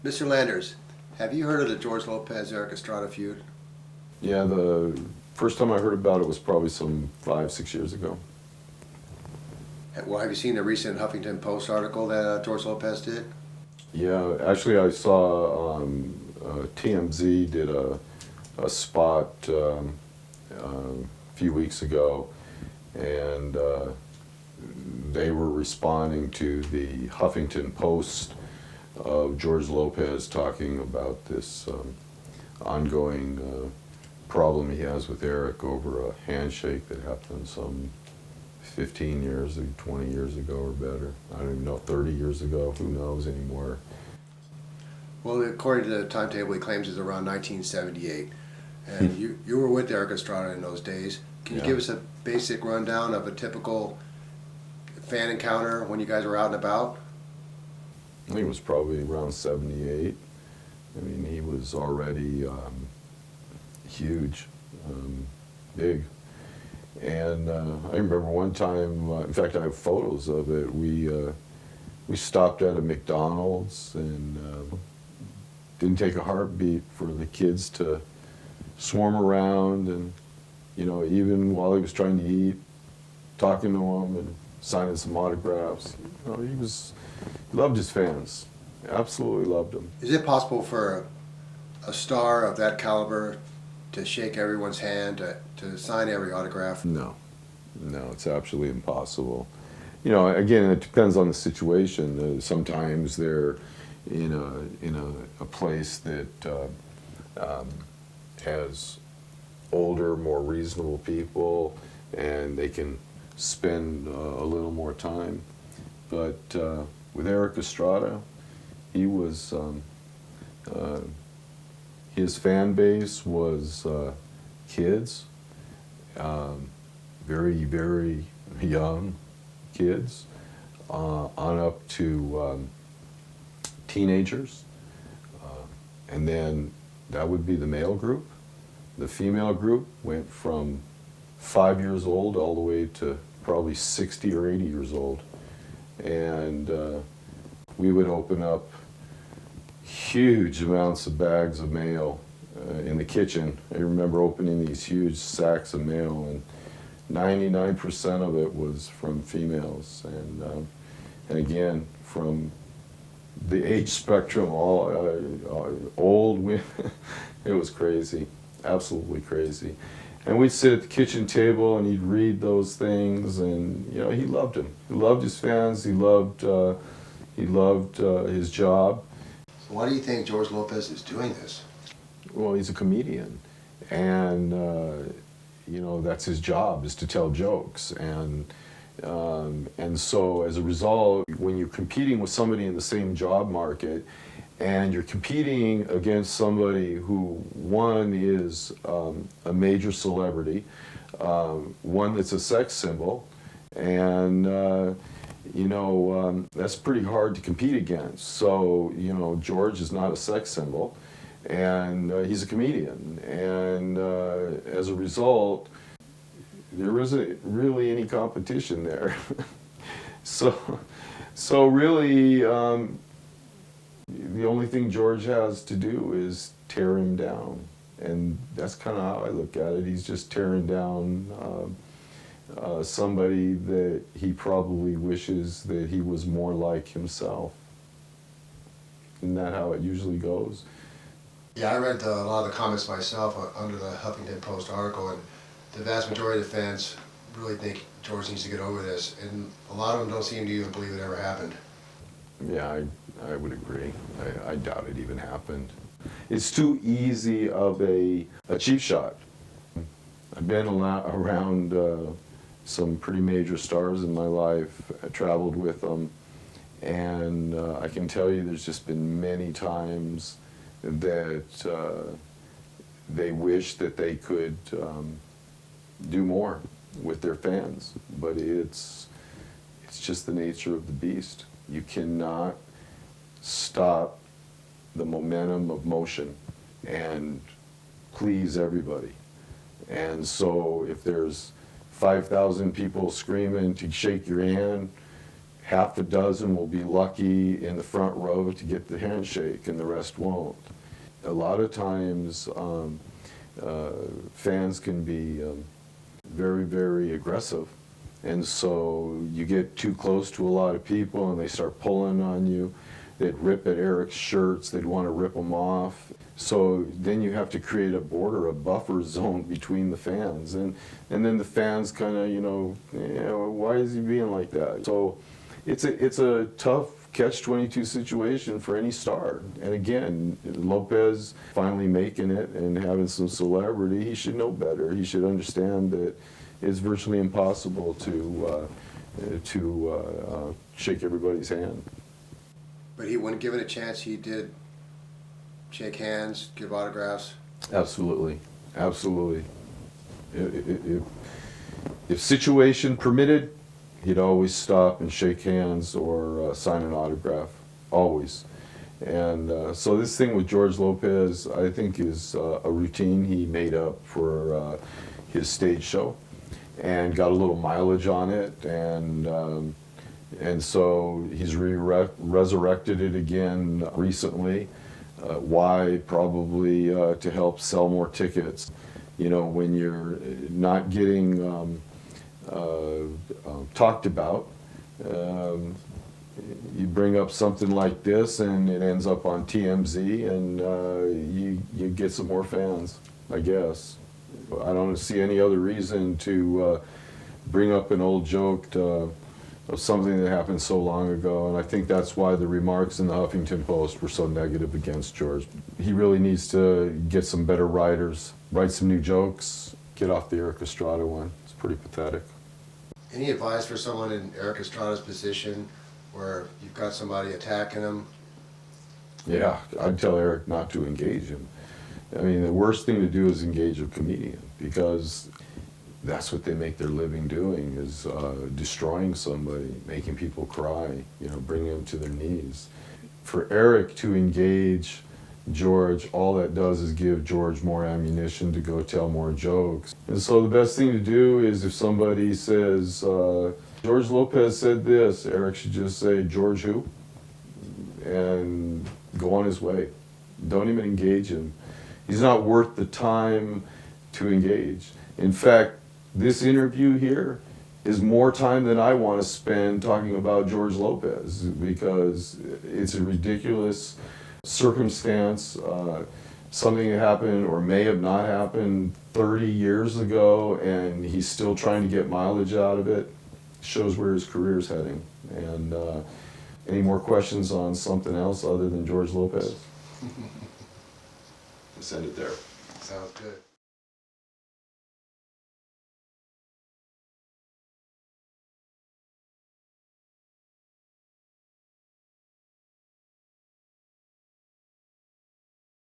Mr. Landers, have you heard of the George Lopez-Erik Estrada Feud? Yeah, the first time I heard about it was probably some 5, 6 years ago. Well, have you seen the recent Huffington Post article that George Lopez did? Yeah, actually I saw TMZ did a spot a few weeks ago, and they were responding to the Huffington Post of George Lopez talking about this ongoing problem he has with Eric over a handshake that happened some 15 years, 20 years ago or better. I don't even know, 30 years ago, who knows anymore. Well, according to the timetable, he claims it's around 1978. And you were with Erik Estrada in those days. Can you Yeah. give us a basic rundown of a typical fan encounter when you guys were out and about? I think it was probably around 78. I mean, he was already huge, big. And I remember one time, in fact, I have photos of it. We stopped at a McDonald's and didn't take a heartbeat for the kids to swarm around, and even while he was trying to eat, talking to them and signing some autographs. He loved his fans. Absolutely loved them. Is it possible for a star of that caliber to shake everyone's hand, to sign every autograph? No, it's absolutely impossible. Again, it depends on the situation. Sometimes they're in a place that has older, more reasonable people, and they can spend a little more time. But with Erik Estrada, he was his fan base was kids, very, very young kids, on up to teenagers, and then that would be the male group. The female group went from 5 years old all the way to probably 60 or 80 years old. And we would open up huge amounts of bags of mail in the kitchen. I remember opening these huge sacks of mail, and 99% of it was from females, and again from the age spectrum, all old women. It was crazy, absolutely crazy. And we'd sit at the kitchen table and he'd read those things, and he loved them. He loved his fans. He loved his job. So why do you think George Lopez is doing this? Well, he's a comedian, and that's his job, is to tell jokes, and so as a result, when you're competing with somebody in the same job market, and you're competing against somebody who, one, is a major celebrity, one that's a sex symbol, and that's pretty hard to compete against. So George is not a sex symbol, and he's a comedian, and as a result, there isn't really any competition there. So really, the only thing George has to do is tear him down, and that's kind of how I look at it. He's just tearing down somebody that he probably wishes that he was more like himself. Isn't that how it usually goes? Yeah, I read a lot of the comments myself under the Huffington Post article, and the vast majority of the fans really think George needs to get over this, and a lot of them don't seem to even believe it ever happened. Yeah, I would agree. I doubt it even happened. It's too easy of a cheap shot. I've been around some pretty major stars in my life. I traveled with them, and I can tell you there's just been many times that they wish that they could do more with their fans, but it's just the nature of the beast. You cannot stop the momentum of motion and please everybody. And so if there's 5,000 people screaming to shake your hand, half a dozen will be lucky in the front row to get the handshake and the rest won't. A lot of times fans can be very, very aggressive, and so you get too close to a lot of people and they start pulling on you. They'd rip at Eric's shirts, they'd want to rip them off. So then you have to create a border, a buffer zone between the fans. And then the fans kind of, why is he being like that? So it's a tough catch-22 situation for any star. And again, Lopez finally making it and having some celebrity, he should know better. He should understand that it's virtually impossible to shake everybody's hand. But when given a chance, he did shake hands, give autographs. Absolutely, absolutely. If situation permitted, he'd always stop and shake hands or sign an autograph, always. And so this thing with George Lopez, I think, is a routine he made up for his stage show, and got a little mileage on it, and so he's resurrected it again recently. Why? Probably to help sell more tickets. When you're not getting talked about, you bring up something like this and it ends up on TMZ, and you get some more fans, I guess. I don't see any other reason to bring up an old joke of something that happened so long ago, and I think that's why the remarks in the Huffington Post were so negative against George. He really needs to get some better writers, write some new jokes, get off the Erik Estrada one. It's pretty pathetic. Any advice for someone in Erik Estrada's position where you've got somebody attacking him? Yeah, I'd tell Erik not to engage him. I mean, the worst thing to do is engage a comedian, because that's what they make their living doing, is destroying somebody, making people cry, bringing them to their knees. For Erik to engage George, all that does is give George more ammunition to go tell more jokes. And so the best thing to do is, if somebody says, George Lopez said this, Erik should just say, George who? And go on his way. Don't even engage him. He's not worth the time to engage. In fact, this interview here is more time than I want to spend talking about George Lopez, because it's a ridiculous circumstance, something that happened or may have not happened 30 years ago, and he's still trying to get mileage out of it. Shows where his career's heading. And any more questions on something else other than George Lopez? Send it there. Sounds good.